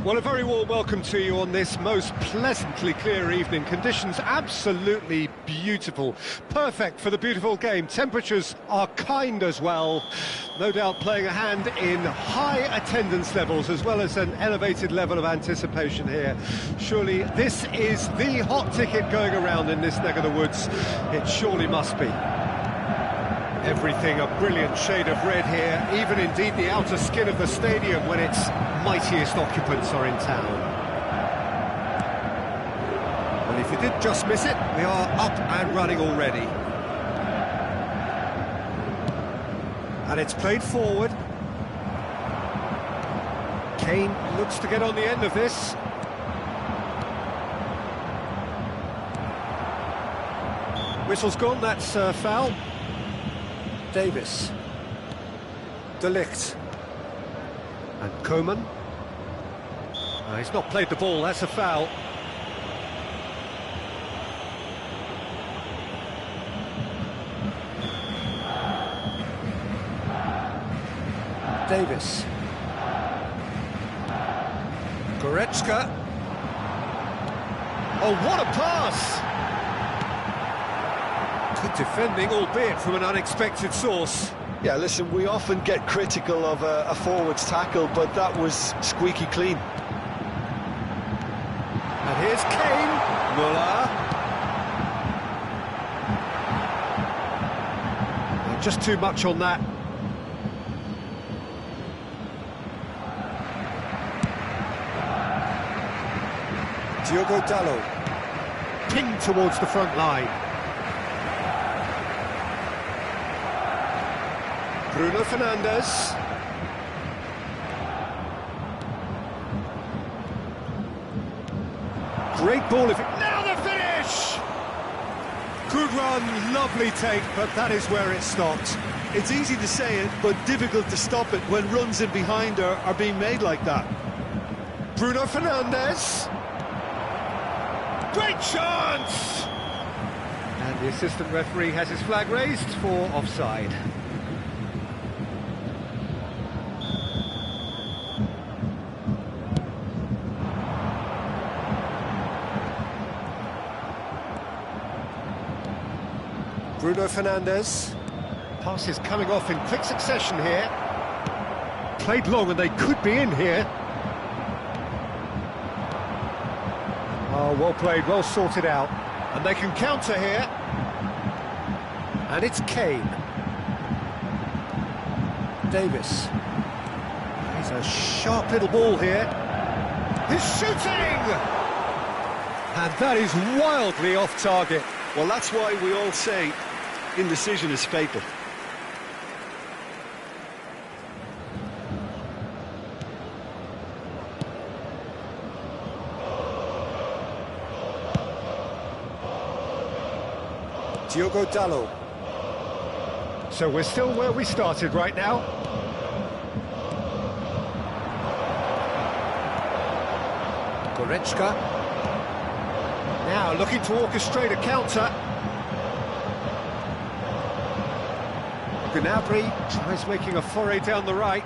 Well, a very warm welcome to you on this most pleasantly clear evening. Conditions absolutely beautiful. Perfect for the beautiful game. Temperatures are kind as well. No doubt playing a hand in high attendance levels as well as an elevated level of anticipation here. Surely this is the hot ticket going around in this neck of the woods. It surely must be. Everything a brilliant shade of red here, even indeed the outer skin of the stadium when its mightiest occupants are in town. Well, if you did just miss it, we are up and running already. And it's played forward. Kane looks to get on the end of this. Whistle's gone, that's foul. Davis, De Ligt, and Koeman. He's not played the ball, that's a foul. Davis. Goretzka. Oh, what a pass! Good defending, albeit from an unexpected source. Yeah, listen, we often get critical of a forward's tackle, but that was squeaky clean. And here's Kane. Muller. Just too much on that. Diogo Dalot. Pinged towards the front line. Bruno Fernandes. Great ball. Now the finish! Good run, lovely take, but that is where it stopped. It's easy to say it, but difficult to stop it when runs in behind are being made like that. Bruno Fernandes. Great chance! And the assistant referee has his flag raised for offside. Bruno Fernandes. Passes coming off in quick succession here. Played long and they could be in here. Oh, well played, well sorted out. And they can counter here. And it's Kane. Davis. He's a sharp little ball here. He's shooting! And that is wildly off target. Well, that's why we all say indecision is fatal. Diogo Dalot. So we're still where we started right now. Goretzka. Now looking to orchestrate a counter. Gnabry tries making a foray down the right.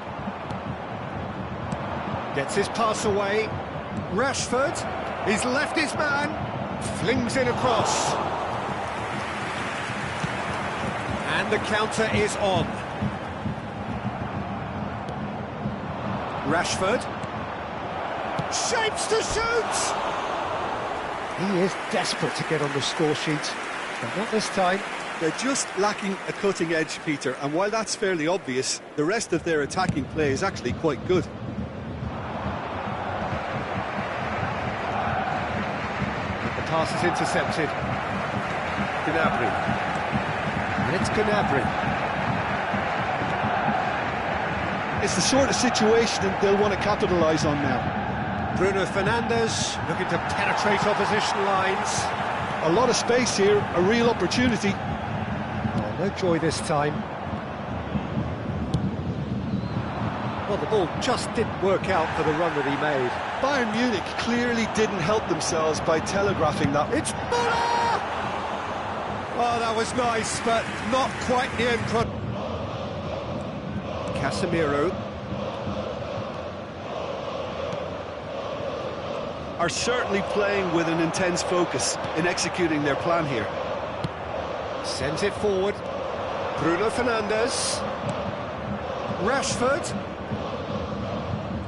Gets his pass away. Rashford, he's left his man. Flings in across. And the counter is on. Rashford. Shapes to shoot! He is desperate to get on the score sheet, but not this time. They're just lacking a cutting edge, Peter, and while that's fairly obvious, the rest of their attacking play is actually quite good. The pass is intercepted. Gnabry. And it's Gnabry. It's the sort of situation that they'll want to capitalise on now. Bruno Fernandes looking to penetrate opposition lines. A lot of space here, a real opportunity. Oh, no joy this time. Well, the ball just didn't work out for the run that he made. Bayern Munich clearly didn't help themselves by telegraphing that. It's Muller! Oh, that was nice, but not quite the end product. Casemiro. are certainly playing with an intense focus in executing their plan here. Sends it forward. Bruno Fernandes. Rashford.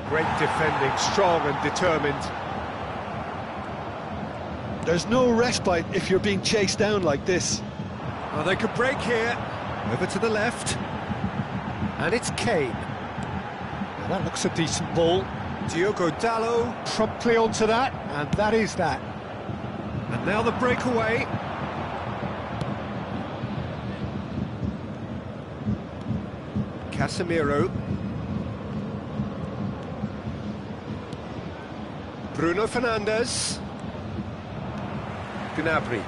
Great defending, strong and determined. There's no respite if you're being chased down like this. Well, they could break here. Over to the left. And it's Kane. Now that looks a decent ball. Diogo Dalot promptly onto that, and that is that. And now the breakaway. Casemiro. Bruno Fernandes. Gnabry.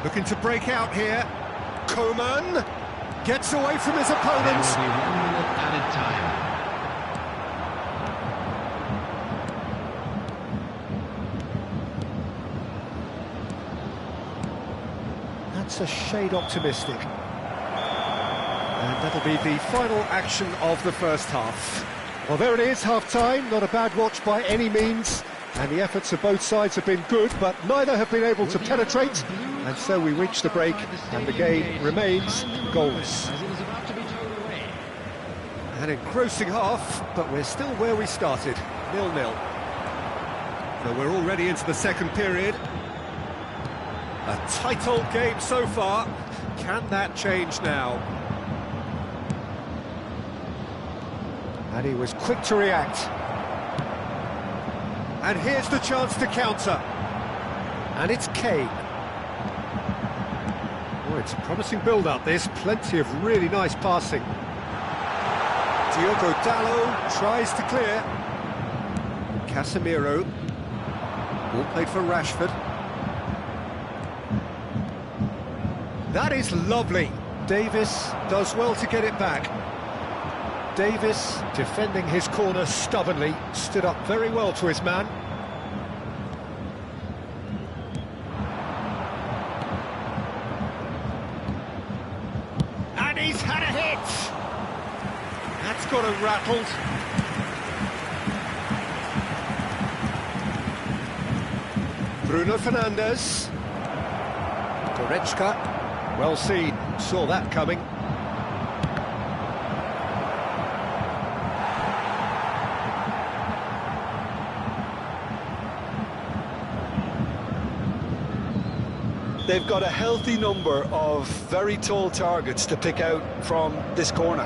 Looking to break out here. Coman gets away from his opponent. There will be 1 minute added time. That's a shade optimistic. And that'll be the final action of the first half. Well, there it is, half-time. Not a bad watch by any means. And the efforts of both sides have been good, but neither have been able to penetrate. And so we reach the break, and the game remains goalless. An engrossing half, but we're still where we started, 0-0. So we're already into the second period. A tight old game so far. Can that change now? And he was quick to react. And here's the chance to counter. And it's Kane. Oh, it's a promising build-up, this. Plenty of really nice passing. Diogo Dalot tries to clear. Casemiro. Ball played for Rashford. That is lovely. Davis does well to get it back. Davis, defending his corner stubbornly, stood up very well to his man. And he's had a hit! That's got him rattled. Bruno Fernandes. Goretzka. Well seen, saw that coming. They've got a healthy number of very tall targets to pick out from this corner.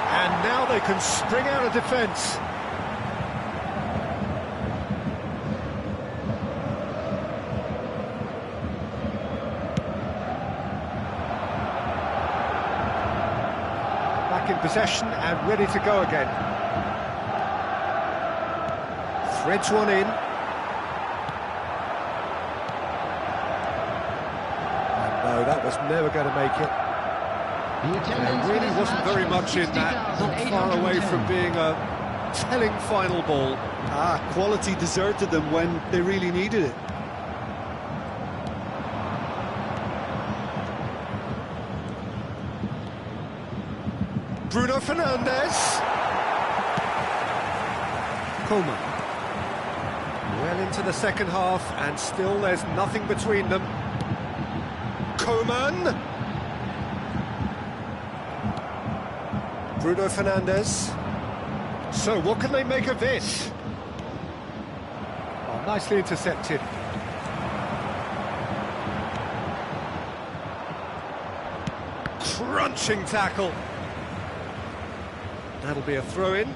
And now they can spring out of defence. Back in possession and ready to go again. Threads one in. No, that was never going to make it. There really wasn't very much in that, not far away from being a telling final ball. Quality deserted them when they really needed it. Bruno Fernandes. Coman. Well into the second half, and still there's nothing between them. Coman. Bruno Fernandes. So what can they make of this? Oh, nicely intercepted. Crunching tackle. That'll be a throw-in.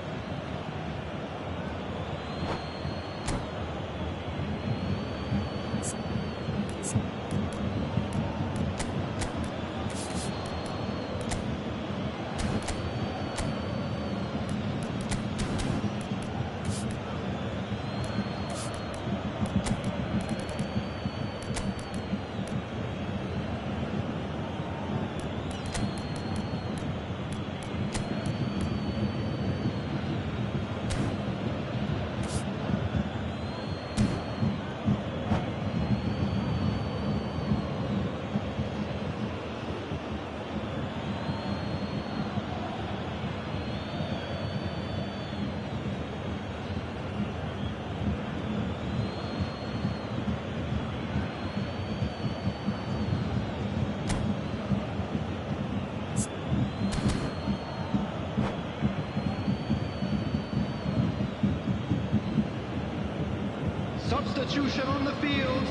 Substitution on the field.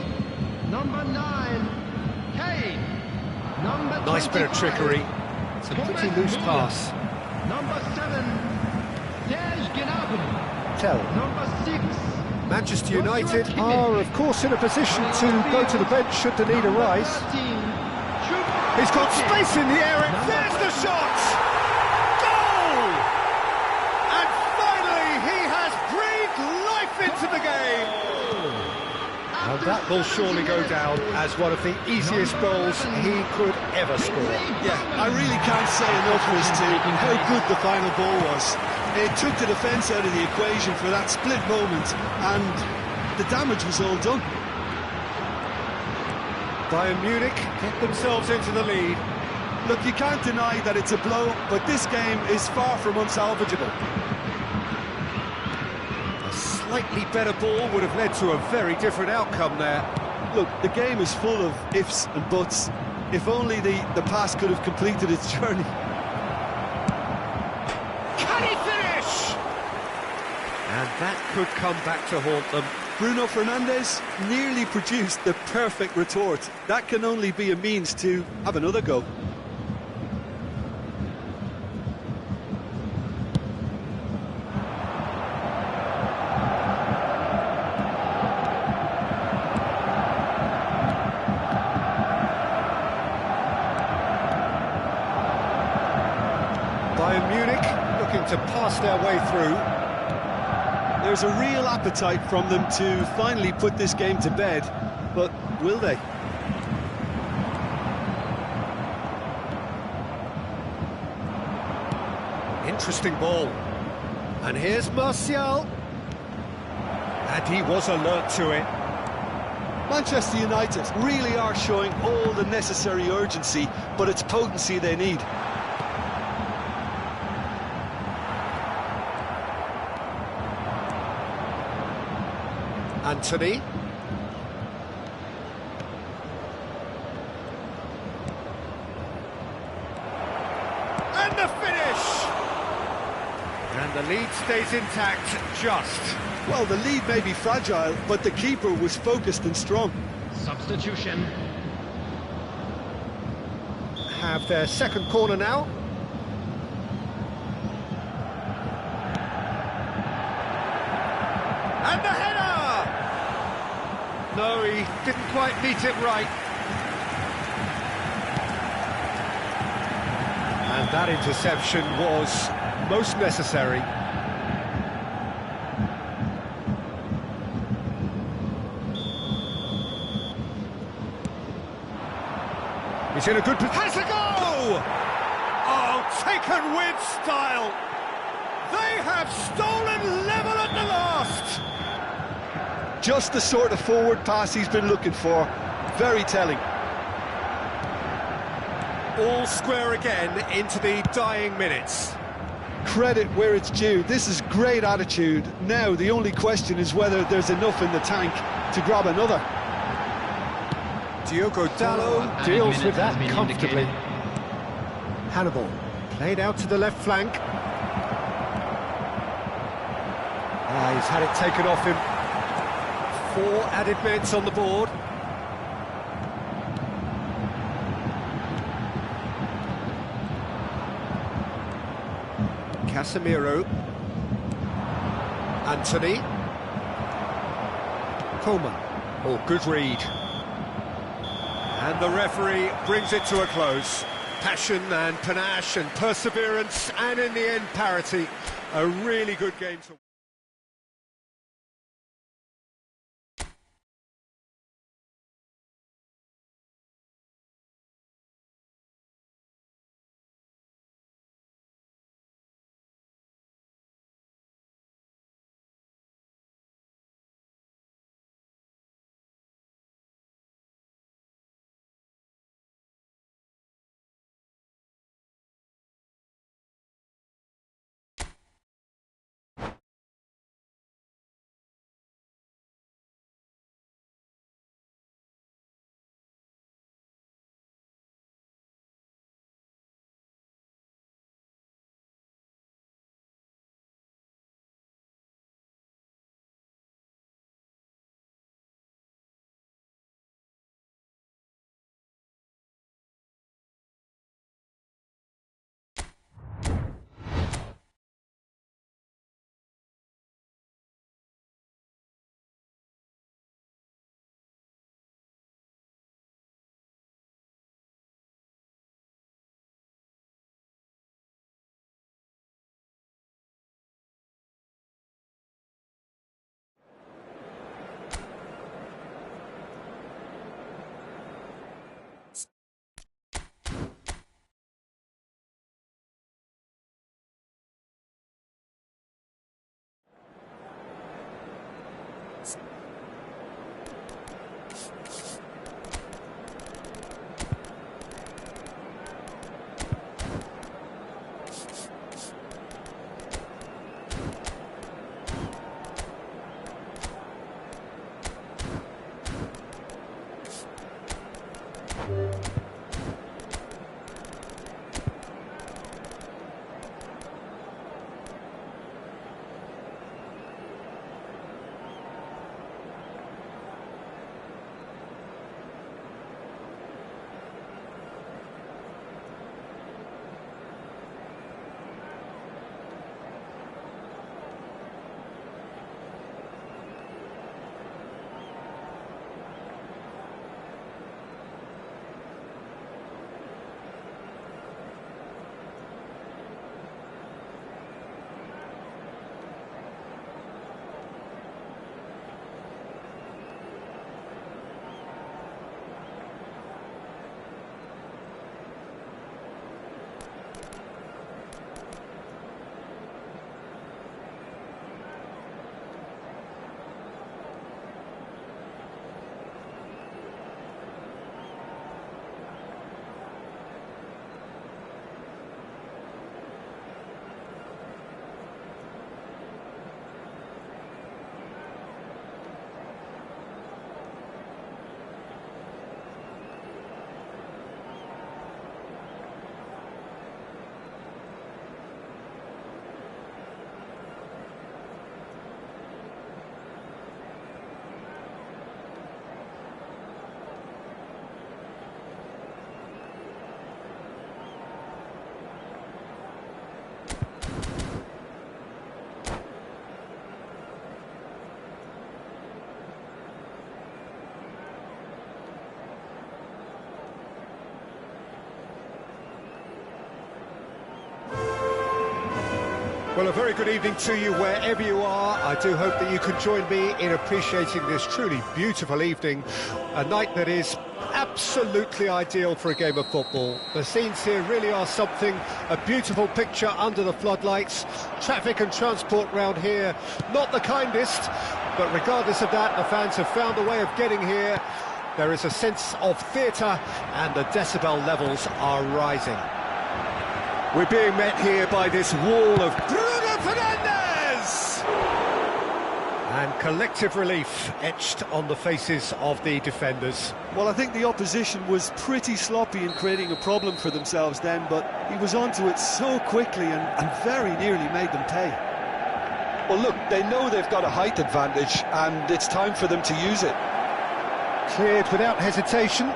Number 9, Kane. Number Nice bit of 25, trickery. It's a pretty loose pass. Number 7, Serge Gnabry. Tell. Number 6, Manchester United are, of course, in a position to go to the bench should the need arise. 13, He's got space in the air, and there's the shot! Goal! And finally, he has breathed life into the game! And that will surely go down as one of the easiest goals he could ever score. Yeah, I really can't say enough as to how good the final ball was. It took the defence out of the equation for that split moment, and the damage was all done. Bayern Munich get themselves into the lead. Look, you can't deny that it's a blow, but this game is far from unsalvageable. A slightly better ball would have led to a very different outcome there. Look, the game is full of ifs and buts. If only the pass could have completed its journey. Can he finish? And that could come back to haunt them. Bruno Fernandes nearly produced the perfect retort. That can only be a means to have another go. Bayern Munich looking to pass their way through. There's a real appetite from them to finally put this game to bed, but will they? Interesting ball. And here's Martial. And he was alert to it. Manchester United really are showing all the necessary urgency, but it's potency they need. Anthony. And the finish! And the lead stays intact, just. Well, the lead may be fragile, but the keeper was focused and strong. substitution. Have their second corner now. And the header! No, he didn't quite meet it right. And that interception was most necessary. He's in a good position. Has a go! Oh, taken with style. They have stolen level at the last. Just the sort of forward pass he's been looking for. Very telling. All square again into the dying minutes. Credit where it's due. This is great attitude. Now the only question is whether there's enough in the tank to grab another. Diogo Dalot deals with that comfortably. Hannibal played out to the left flank. He's had it taken off him. 4 added minutes on the board. Casemiro. Anthony. Coleman. Oh, good read. And the referee brings it to a close. Passion and panache and perseverance, and in the end, parity. A really good game to Well, a very good evening to you wherever you are. I do hope that you can join me in appreciating this truly beautiful evening, a night that is absolutely ideal for a game of football. The scenes here really are something, a beautiful picture under the floodlights. Traffic and transport round here, not the kindest, but regardless of that, the fans have found a way of getting here. There is a sense of theatre and the decibel levels are rising. We're being met here by this wall of Bruno Fernandes! And collective relief etched on the faces of the defenders. Well, I think the opposition was pretty sloppy in creating a problem for themselves then, but he was onto it so quickly and very nearly made them pay. Well, look, they know they've got a height advantage, and it's time for them to use it. Cleared without hesitation.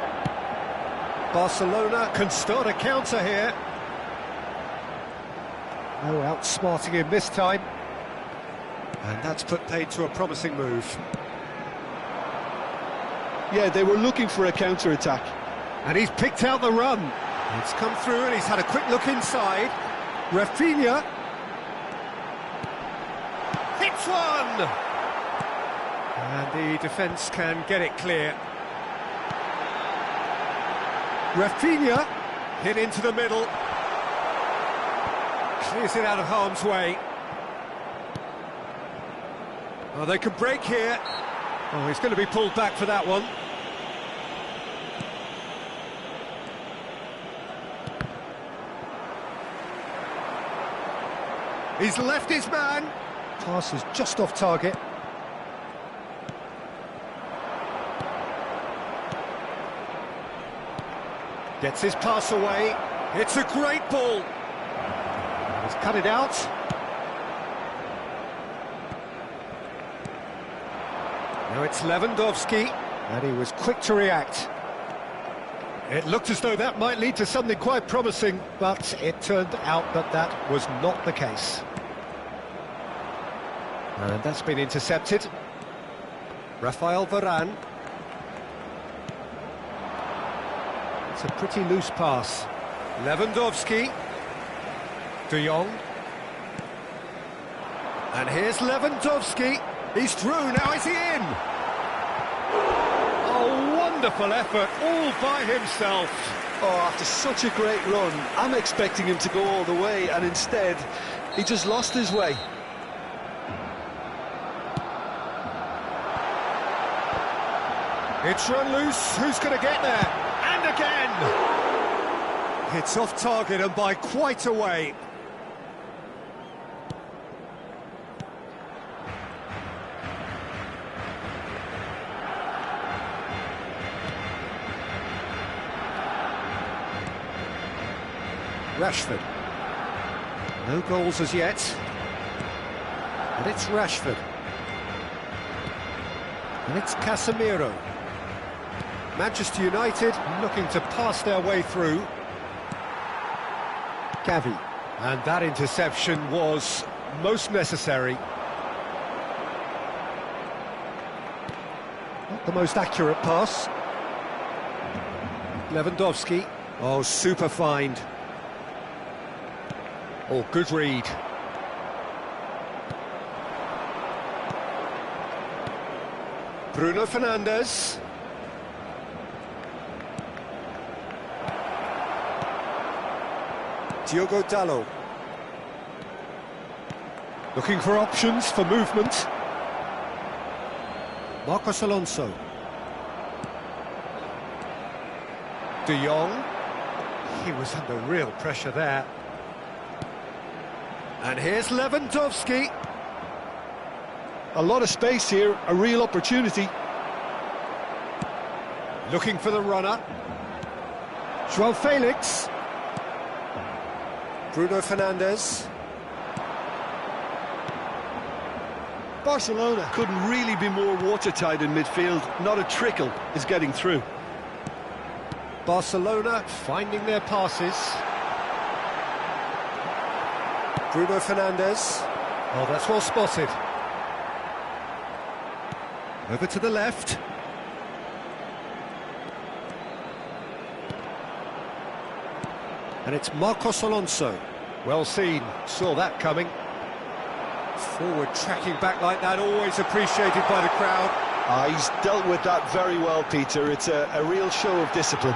Barcelona can start a counter here. No outsmarting him this time. And that's put paid to a promising move. Yeah, they were looking for a counter-attack. And he's picked out the run. It's come through and he's had a quick look inside. Rafinha. Hits one! And the defence can get it clear. Rafinha hit into the middle. Clears it out of harm's way. Oh, they can break here. Oh, he's going to be pulled back for that one. He's left his man. Pass is just off target. Gets his pass away. It's a great ball. He's cut it out. Now it's Lewandowski, and he was quick to react. It looked as though that might lead to something quite promising, but it turned out that that was not the case. And that's been intercepted. Rafael Varane. It's a pretty loose pass. Lewandowski. De Jong. And here's Lewandowski. He's through, now is he in? A wonderful effort, all by himself. Oh, after such a great run, I'm expecting him to go all the way, and instead, he just lost his way. It's run loose, who's going to get there? And again! It's off target and by quite a way. Rashford. No goals as yet. And it's Rashford. And it's Casemiro. Manchester United looking to pass their way through. Gavi. And that interception was most necessary. Not the most accurate pass. Lewandowski. Oh, super find. Oh, good read. Bruno Fernandes. Diogo Dalot. Looking for options for movement. Marcos Alonso. De Jong. He was under real pressure there. And here's Lewandowski. A lot of space here, a real opportunity. Looking for the runner. João Felix. Bruno Fernandes. Barcelona couldn't really be more watertight in midfield. Not a trickle is getting through. Barcelona finding their passes. Bruno Fernandes. Oh, that's well spotted. Over to the left. And it's Marcos Alonso. Well seen, saw that coming. Forward tracking back like that, always appreciated by the crowd. He's dealt with that very well, Peter. It's a real show of discipline.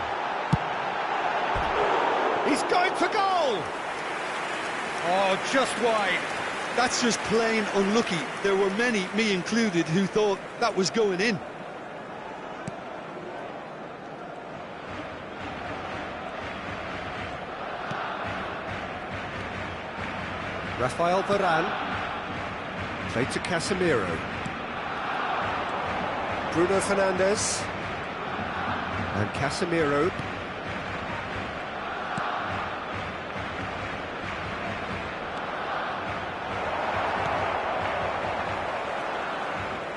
He's going for goal! Oh, just wide. That's just plain unlucky. There were many, me included, who thought that was going in. Rafael Varane. Played to Casemiro. Bruno Fernandes. And Casemiro.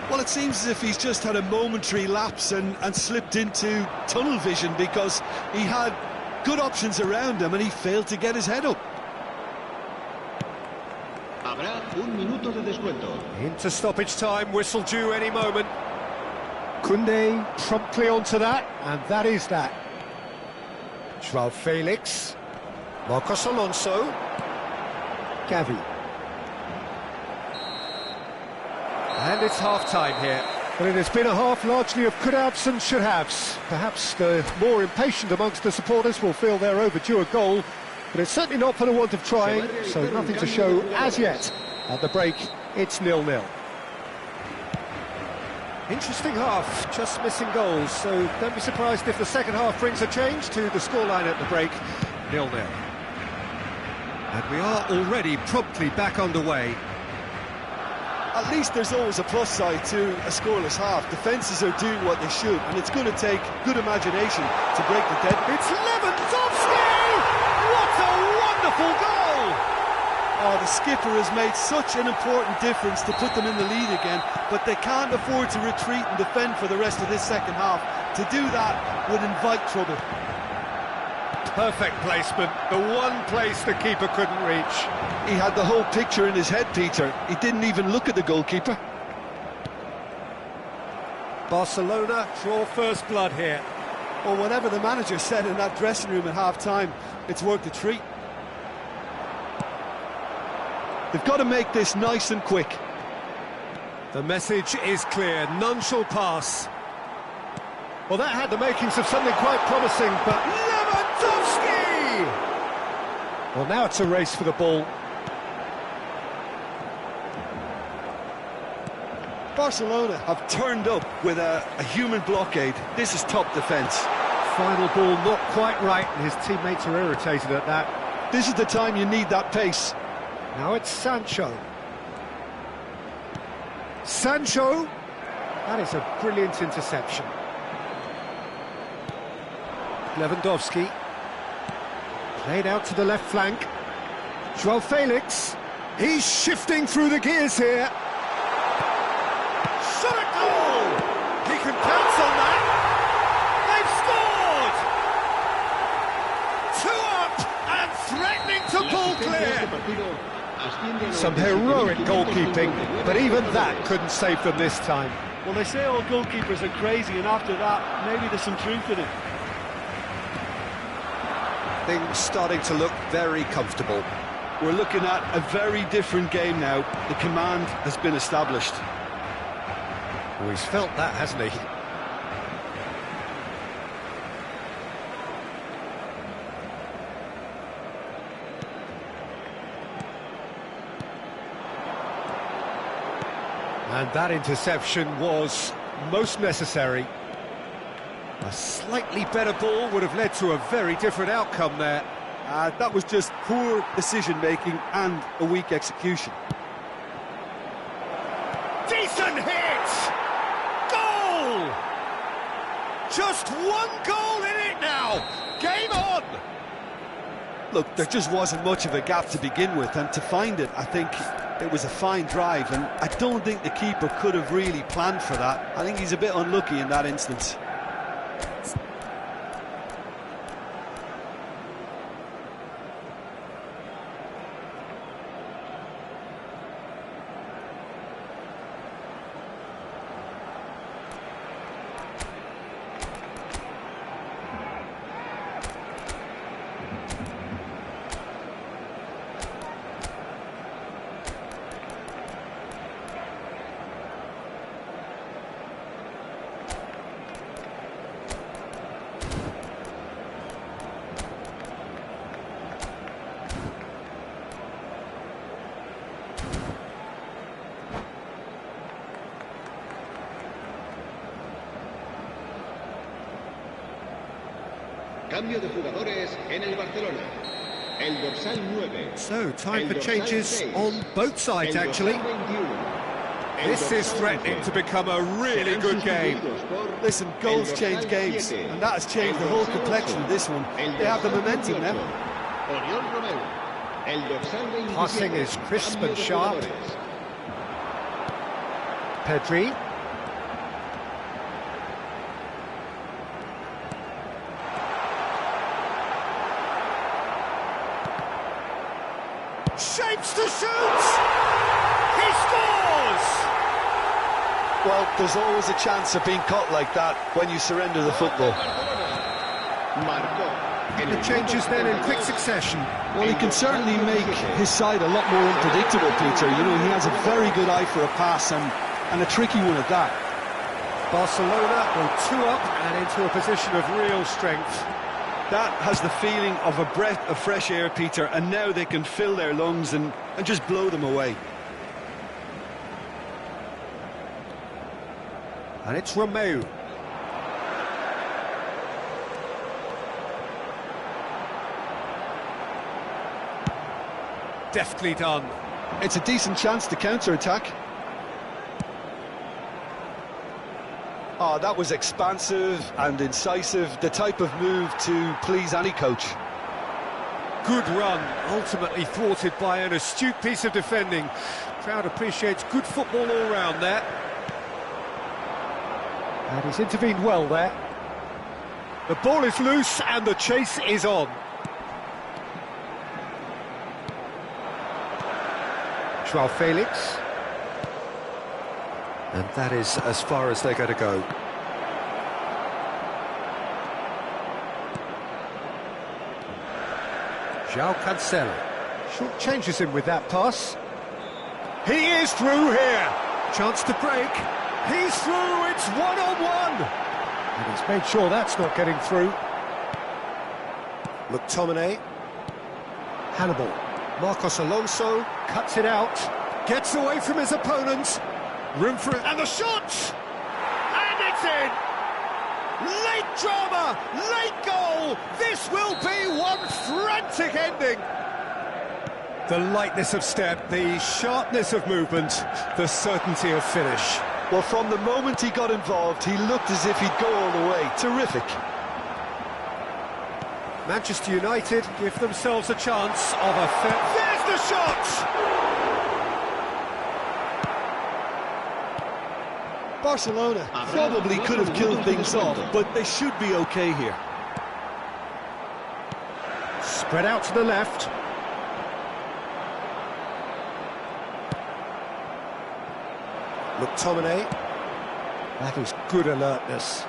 Well, it seems as if he's just had a momentary lapse and slipped into tunnel vision, because he had good options around him and he failed to get his head up. Habrá un minuto de descuento. Into stoppage time, whistle due any moment. Koundé promptly onto that, and that is that. Joao Felix. Marcos Alonso. Gavi. And it's half-time here. Well, it has been a half largely of could-haves and should-haves. Perhaps the more impatient amongst the supporters will feel they're overdue a goal, but it's certainly not for the want of trying, so nothing to show as yet. At the break, it's 0-0. Interesting half, just missing goals, so don't be surprised if the second half brings a change to the scoreline at the break, 0-0. And we are already promptly back underway. At least there's always a plus side to a scoreless half. Defences are doing what they should, and it's going to take good imagination to break the dead. It's Lewandowski! What a wonderful goal! Oh, the skipper has made such an important difference to put them in the lead again, but they can't afford to retreat and defend for the rest of this second half. To do that would invite trouble. Perfect placement, the one place the keeper couldn't reach. He had the whole picture in his head, Peter. He didn't even look at the goalkeeper. Barcelona draw first blood here. Well, whatever the manager said in that dressing room at half-time, it's worth a treat. They've got to make this nice and quick. The message is clear, none shall pass. Well, that had the makings of something quite promising, but Lewandowski! Well, now it's a race for the ball. Barcelona have turned up with a human blockade. This is top defence. Final ball not quite right, and his teammates are irritated at that. This is the time you need that pace. Now it's Sancho. Sancho! That is a brilliant interception. Lewandowski. Played out to the left flank. Joao Felix. He's shifting through the gears here. Shot a goal! He can pounce on that. They've scored! 2 up and threatening to pull clear. Some heroic goalkeeping, but even that couldn't save them this time. Well, they say all goalkeepers are crazy, and after that, maybe there's some truth in it. Things starting to look very comfortable. We're looking at a very different game now. The command has been established. Well, he's felt that, hasn't he? And that interception was most necessary. A slightly better ball would have led to a very different outcome there. That was just poor decision-making and a weak execution. Decent hit! Goal! Just one goal in it now! Game on! Look, there just wasn't much of a gap to begin with, and to find it, I think it was a fine drive, and I don't think the keeper could have really planned for that. I think he's a bit unlucky in that instance. Cambio de jugadores en el Barcelona. El dorsal 9. So, time for changes on both sides, actually. This is threatening to become a really good game. Listen, goals change games, and that has changed the whole complexion of this one. They have the momentum now. Passing is crisp and sharp. Pedri. Shapes to shoot! He scores! Well, there's always a chance of being caught like that when you surrender the football. The changes then in quick succession. Well, he can certainly make his side a lot more unpredictable, Peter. You know, he has a very good eye for a pass and a tricky one at that. Barcelona go 2 up and into a position of real strength. That has the feeling of a breath of fresh air, Peter, and now they can fill their lungs and just blow them away. And it's Romeu. Deftly done. It's a decent chance to counter-attack. Oh, that was expansive and incisive, the type of move to please any coach. Good run, ultimately thwarted by an astute piece of defending. Crowd appreciates good football all round there. And he's intervened well there. The ball is loose and the chase is on. Joao Felix. And that is as far as they're going to go. Joao Cancelo. Short changes him with that pass. He is through here. Chance to break. He's through. It's one-on-one. And he's made sure that's not getting through. McTominay. Hannibal. Marcos Alonso cuts it out. Gets away from his opponent. Room for it, and the shot! And it's in! Late drama, late goal! This will be one frantic ending! The lightness of step, the sharpness of movement, the certainty of finish. Well, from the moment he got involved, he looked as if he'd go all the way. Terrific. Manchester United give themselves a chance of a fair... There's the shot! Barcelona probably could have killed things off, but they should be okay here. Spread out to the left. McTominay. That is good alertness.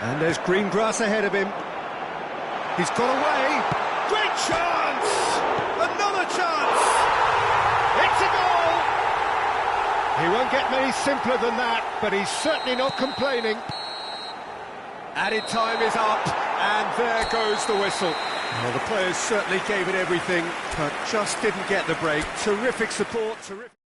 And there's green grass ahead of him. He's got away. Great chance! Another chance! It's a goal! He won't get many simpler than that, but he's certainly not complaining. Added time is up, and there goes the whistle. Well, the players certainly gave it everything, but just didn't get the break. Terrific support, terrific...